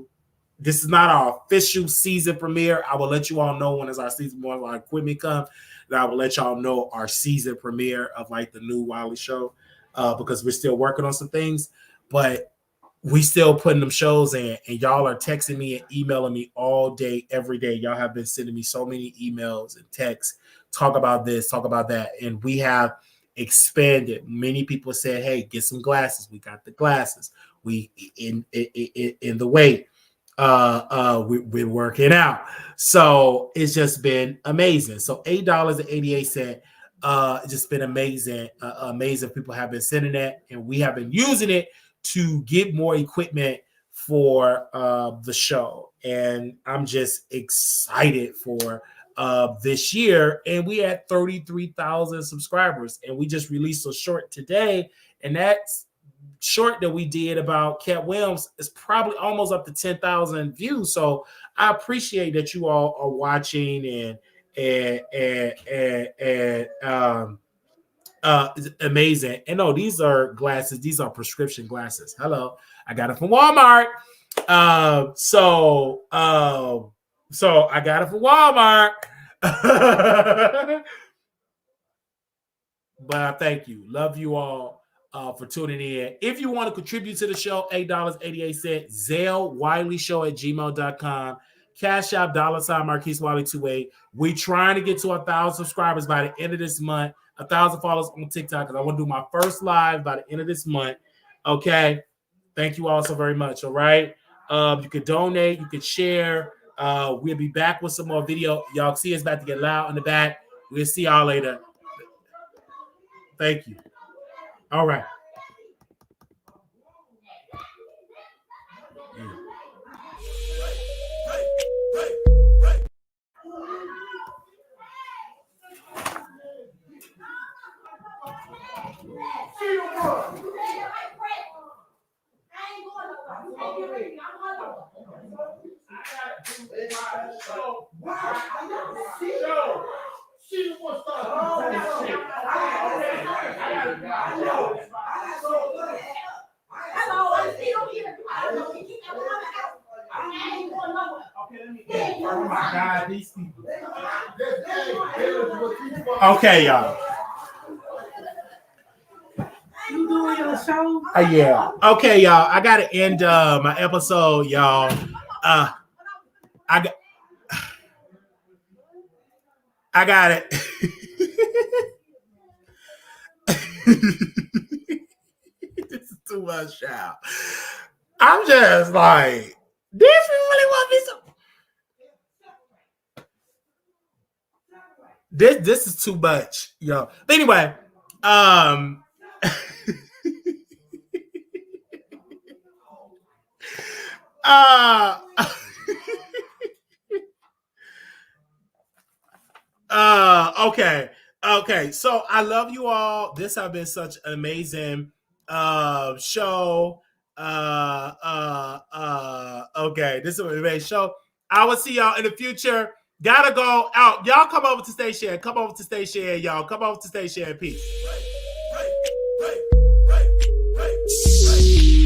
This is not our official season premiere. I will let you all know when it's our season one, when our equipment comes. And I will let y'all know our season premiere of like the new Wiley Show because we're still working on some things. But we still putting them shows in, and y'all are texting me and emailing me all day, every day. Y'all have been sending me so many emails and texts. Talk about this, talk about that. And we have expanded. Many people said, hey, get some glasses. We got the glasses. We in the way. We're working out. So it's just been amazing. So $8.88. It's just been amazing. Amazing. People have been sending that, and we have been using it to get more equipment for the show. And I'm just excited for this year. And we had 33,000 subscribers, and we just released a short today, and that's short that we did about Katt Williams is probably almost up to 10,000 views. So I appreciate that you all are watching and amazing. And no, these are glasses. These are prescription glasses. Hello, I got it from Walmart. So I got it from Walmart. But I thank you. Love you all for tuning in. If you want to contribute to the show, $8.88. Zelle WileyShow@gmail.com. Cash App $ Marquise Wiley 28. We trying to get to 1,000 subscribers by the end of this month. 1,000 followers on TikTok because I want to do my first live by the end of this month. Okay. Thank you all so very much. All right. You can donate. You can share. We'll be back with some more video. Y'all see it's about to get loud in the back. We'll see y'all later. Thank you. All right. Okay, y'all. You doing your show? Yeah. Okay, y'all. I gotta end my episode, y'all. I got it. This is too much, y'all. I'm just like, this really want me some. This is too much, yo. But anyway, okay. So I love you all. This has been such an amazing show. Okay, this is an amazing show. I will see y'all in the future. Gotta go out. Y'all come over to Station. Come over to Station, y'all. Come over to Station. Peace.